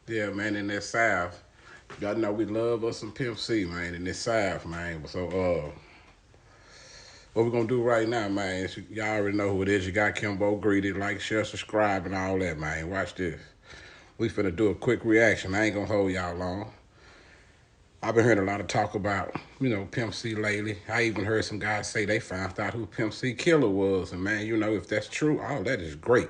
Yeah, man, in that South. Y'all know we love us some Pimp C, man, in this South, man. So, what we gonna do right now, man? Y'all already know who it is. You got Kimbo greeted, like, share, subscribe, and all that, man. Watch this. We finna do a quick reaction. I ain't gonna hold y'all long. I've been hearing a lot of talk about, Pimp C lately. I even heard some guys say they found out who Pimp C Killer was. And man, if that's true, all that is great.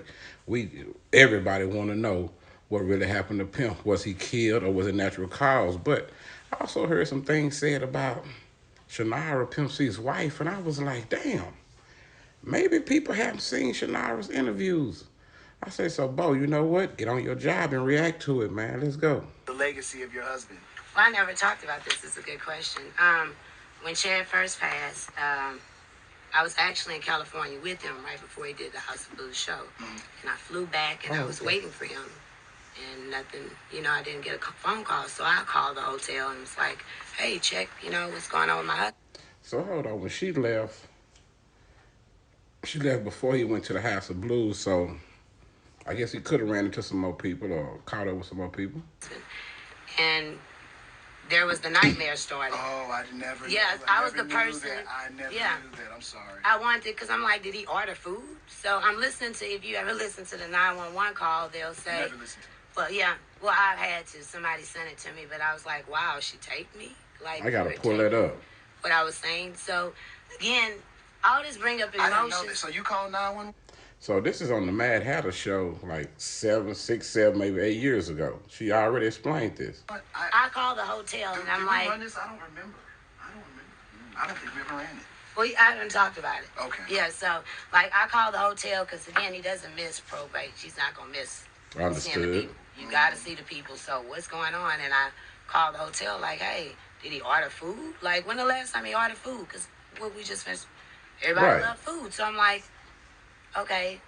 Everybody wanna know what really happened to Pimp. Was he killed or was it natural cause? But I also heard some things said about Shannara, Pimp C's wife, and I was like, damn, maybe people haven't seen Shannara's interviews. I say, so Bo, you know what? Get on your job and react to it, man. Let's go. The legacy of your husband. Well, I never talked about this. It's a good question. When Chad first passed, I was actually in California with him right before he did the House of Blues show. And I flew back and I was waiting for him. And nothing, I didn't get a phone call. So I called the hotel and was like, hey, check, what's going on with my husband. So hold on, when she left before he went to the House of Blues, so I guess he could have ran into some more people or caught up with some more people. And there was the nightmare started. Oh, I never. Yes, I was the person. I never knew that. I'm sorry. I wanted because I'm like, did he order food? So I'm listening to. If you ever listen to the 911 call, they'll say. Never listened to it. Well, yeah. Well, I had to. Somebody sent it to me, but I was like, wow, she taped me. Like I gotta pull that up. What I was saying. So again, all this bring up emotions. I didn't know that. So you called 911. So this is on the Mad Hatter show like 7, maybe 8 years ago. She already explained this. I called the hotel and I'm like, run this? I don't remember. I don't think we ever ran it. Well, I haven't talked about it. Okay. Yeah, so like I called the hotel because again, he doesn't miss probate. She's not gonna miss seeing the people. You gotta see the people. So what's going on? And I called the hotel like, hey, did he order food? Like when the last time he ordered food? Because we just finished. Everybody love food, so I'm like, okay,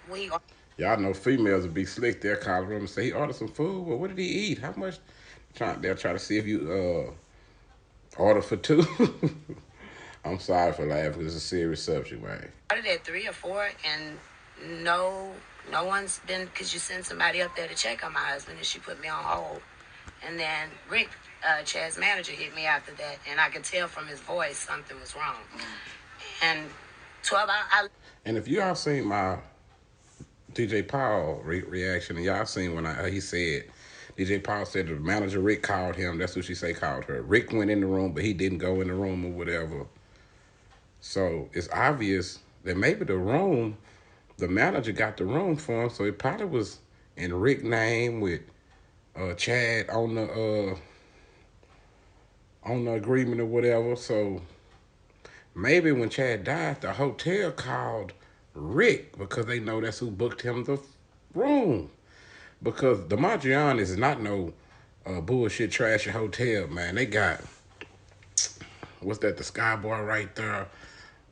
y'all know females would be slick. They'll call them and say he ordered some food. Well, what did he eat? How much? They'll try to see if you order for two. I'm sorry for laughing. It's a serious subject, man. I ordered at 3 or 4, and no one's been, because you send somebody up there to check on my husband, and she put me on hold. And then Rick, Chad's manager, hit me after that, and I could tell from his voice something was wrong. And 12 hours. And if y'all seen my DJ Paul reaction, and y'all seen when he said, DJ Paul said the manager Rick called him. That's what she say called her. Rick went in the room, but he didn't go in the room or whatever. So it's obvious that maybe the manager got the room for him, so it probably was in Rick's name with Chad on the agreement or whatever. So maybe when Chad died, the hotel called Rick because they know that's who booked him the room. Because the Mondrian is not no bullshit trashy hotel, man. They got, what's that, the Sky Bar right there.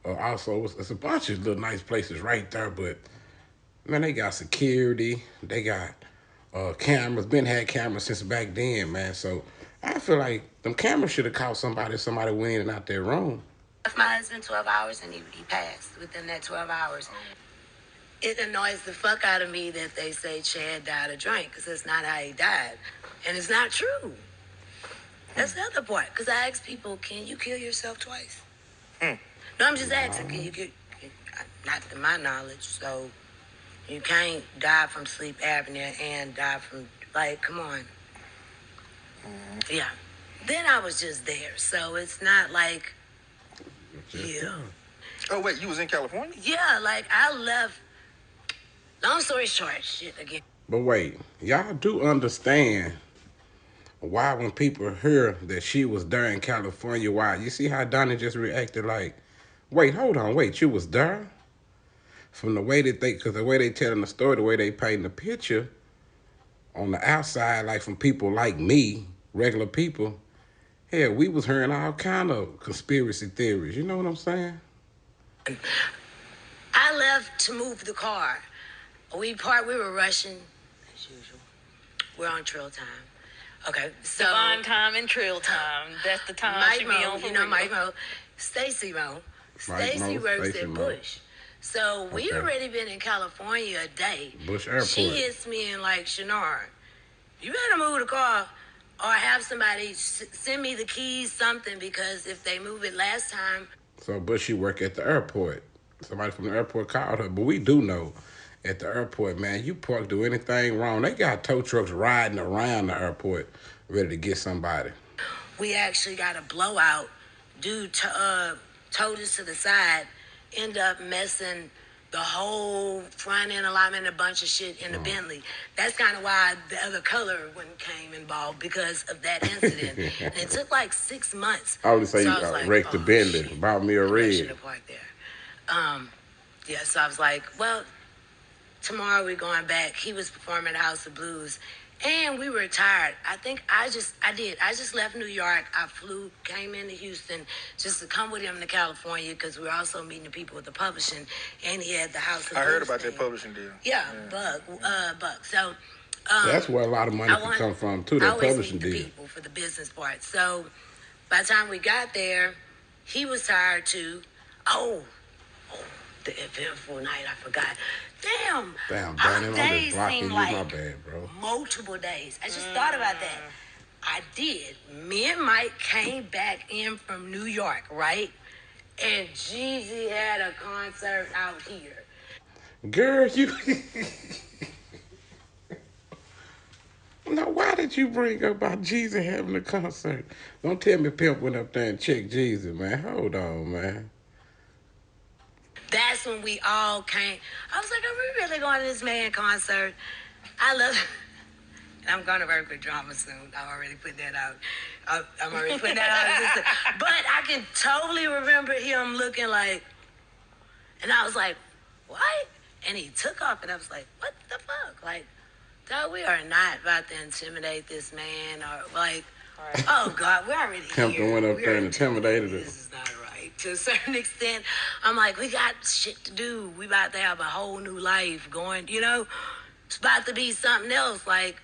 Also, it's a bunch of little nice places right there, but man, they got security. They got cameras. Ben had cameras since back then, man. So I feel like them cameras should have caught somebody if somebody went in and out their room. My husband 12 hours and he passed within that 12 hours. It annoys the fuck out of me that they say Chad died of drink because that's not how he died. And it's not true. That's the other part. Because I ask people, can you kill yourself twice? No, I'm just asking, can you get, not to my knowledge, so you can't die from sleep apnea and die from, like, come on. Yeah. Then I was just there, so it's not like, yeah. Oh, wait, you was in California? Yeah, like, I left, long story short, shit again. But wait, y'all do understand why when people hear that she was there in California, why? You see how Donnie just reacted like, wait, hold on, wait, you was there? From the way that because the way they telling the story, the way they painting the picture on the outside, like from people like me, regular people, hell, we was hearing all kind of conspiracy theories. You know what I'm saying? I left to move the car. We were rushing, as usual. We're on trail time. Okay, so Divine time and trail time. That's the time Mike she be Mo, on for you know real. Mike Mo, Stacy Mo. Stacy works at Bush. So we already been in California a day. Bush Airport. She hits me and like, Shannar, You better move the car or have somebody send me the keys, something, because if they move it last time. So, but she work at the airport. Somebody from the airport called her. But we do know at the airport, man, you park, do anything wrong, they got tow trucks riding around the airport ready to get somebody. We actually got a blowout. Dude towed us to the side, end up messing the whole front end alignment and a bunch of shit in the Bentley. That's kind of why the other color one came involved, because of that incident. And it took like 6 months. I would say So you I was like, wrecked the oh Bentley, shit. bought me a I should red. have parked there. Yeah, so I was like, well, tomorrow we're going back. He was performing at House of Blues. And we were tired. I just left New York. I came into Houston just to come with him to California because we were also meeting the people with the publishing. And he had the House of I Blues heard about thing. that publishing deal. Yeah, Buck. So, That's where a lot of money can come from, too, I that always publishing meet the deal. people for the business part. So, by the time we got there, he was tired too. Oh, the eventful night, I forgot. Damn, Damn, our Brandon, I'm days just blocking seem you. like My bad, bro. multiple days. I just thought about that. I did. Me and Mike came back in from New York, right? And Jeezy had a concert out here. Girl, you. Now, why did you bring up about Jesus having a concert? Don't tell me Pimp went up there and checked Jesus, man. Hold on, man. That's when we all came. I was like, are we really going to this man concert? I love. And I'm going to work with drama soon. I already put that out. I'm already putting that out. But I can totally remember him looking like, and I was like, what? And he took off, and I was like, what the fuck? Like, dog, we are not about to intimidate this man, or like, oh God, we're already Pimp here. went up We there are and intimidated her. This is not right. To a certain extent, I'm like, we got shit to do. We about to have a whole new life going, it's about to be something else. Like,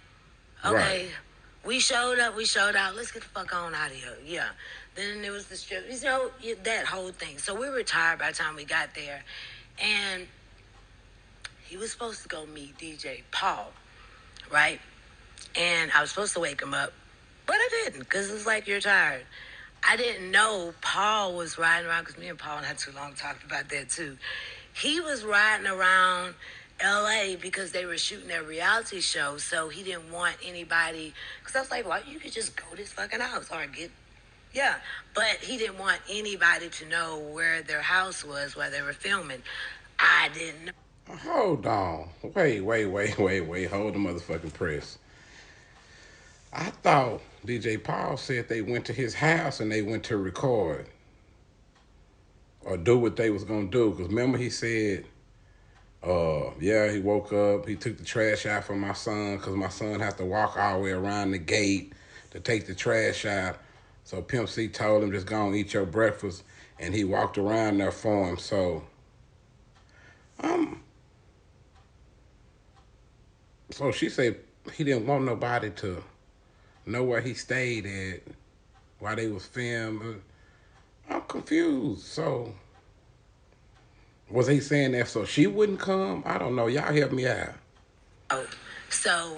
okay, Right. we showed up, we showed out. Let's get the fuck on out of here. Yeah. Then there was the strip, that whole thing. So we were tired by the time we got there. And he was supposed to go meet DJ Paul, right? And I was supposed to wake him up, but I didn't, because it was like, you're tired. I didn't know Paul was riding around, because me and Paul not too long talked about that too. He was riding around LA because they were shooting their reality show, so he didn't want anybody, because I was like, well, you could just go to this fucking house or yeah. But he didn't want anybody to know where their house was while they were filming. I didn't know. Hold on. Wait. Hold the motherfucking press. I thought DJ Paul said they went to his house and they went to record or do what they was going to do. Because remember he said, yeah, he woke up, he took the trash out for my son because my son has to walk all the way around the gate to take the trash out. So Pimp C told him, just go and eat your breakfast. And he walked around there for him. So she said he didn't want nobody to know where he stayed at while they was filming. I'm confused. So was he saying that so she wouldn't come? I don't know. Y'all help me out. So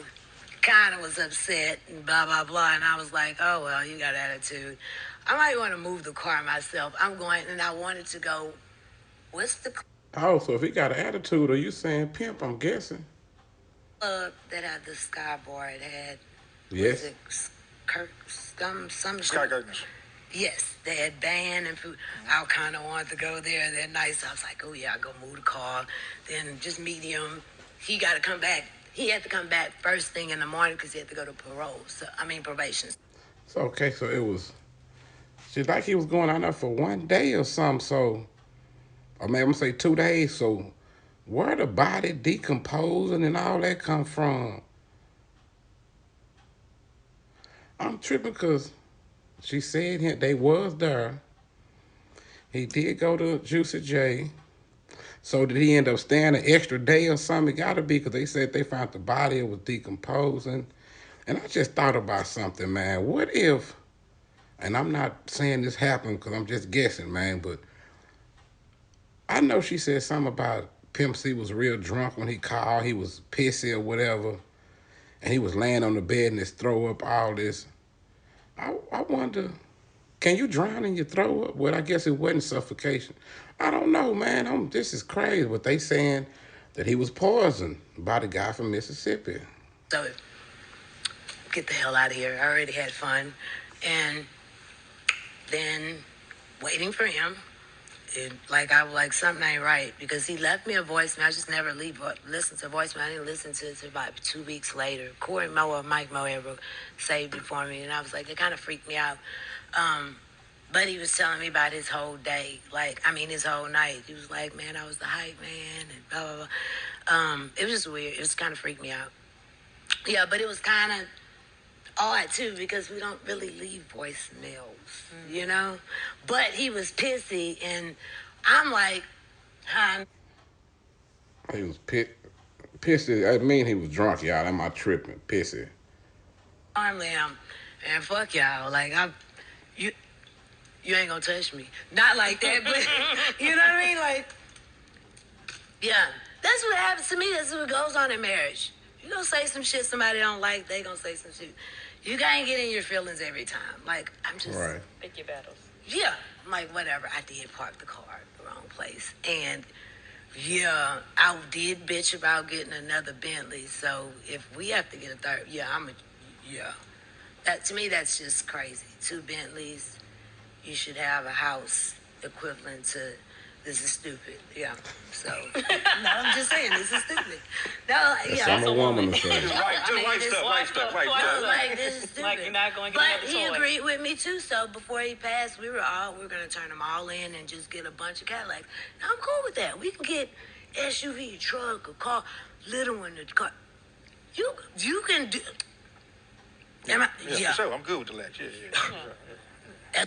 kind of was upset and blah, blah, blah. And I was like, oh, well, you got attitude. I might want to move the car myself. I'm going, and I wanted to go, what's the Oh, so if he got an attitude, are you saying Pimp? I'm guessing. club that had the skyboard had? Yes. Was it Kirk, some Sky Curtains. Yes, they had band and food. I kind of wanted to go there that night. So I was like, oh, yeah, I'll go move the car. Then just meet him. He got to come back. He had to come back first thing in the morning because he had to go to probation. So okay, so it was just like he was going out there for one day or something. So, or maybe I'm gonna say 2 days. So, where the body decomposing and all that come from? I'm tripping because she said they was there. He did go to Juicy J. So did he end up staying an extra day or something? It got to be because they said they found the body, it was decomposing. And I just thought about something, man. What if, and I'm not saying this happened because I'm just guessing, man, but I know she said something about Pimp C was real drunk when he called. He was pissy or whatever. and he was laying on the bed and his throw up, all this. I wonder, can you drown in your throw up? Well, I guess it wasn't suffocation. I don't know, man. This is crazy. But they saying that he was poisoned by the guy from Mississippi. So get the hell out of here. I already had fun. And then waiting for him. I was like, something ain't right because he left me a voicemail. I just never listen to voicemail. I didn't listen to it until about 2 weeks later. Corey Moe or Mike Moe ever saved it for me, and I was like, it kind of freaked me out. But he was telling me about his whole day, his whole night. He was like, man, I was the hype man, and blah blah blah. It was just weird. It was kind of freaked me out. Yeah, but it was kind of odd too because we don't really leave voicemails, you know. But he was pissy, and I'm like, huh? He was pissy. I mean, he was drunk, y'all. Am I tripping? Pissy. Normally am, and fuck y'all. You you ain't gonna touch me. Not like that, but you know what I mean? Like, yeah, that's what happens to me. That's what goes on in marriage. You gonna say some shit somebody don't like, they gonna say some shit. You can't get in your feelings every time. Like, I'm just... Right. Pick your battles. Yeah. I'm like, whatever. I did park the car at the wrong place. And, yeah, I did bitch about getting another Bentley. So, if we have to get a third, yeah. That, to me, that's just crazy. 2 Bentleys. You should have a house equivalent to... This is stupid. Yeah. So, no, I'm just saying, this is stupid. No, yeah. I'm a woman to say. Right stuff. Like, this is stupid. Like, you're not going to get But another he toy. agreed with me too. So before he passed, we were going to turn them all in and just get a bunch of Cadillacs. Now, I'm cool with that. We can get SUV, truck, a car, little one, a car. You can do. Yeah, for sure. I'm good with the latch. Yeah.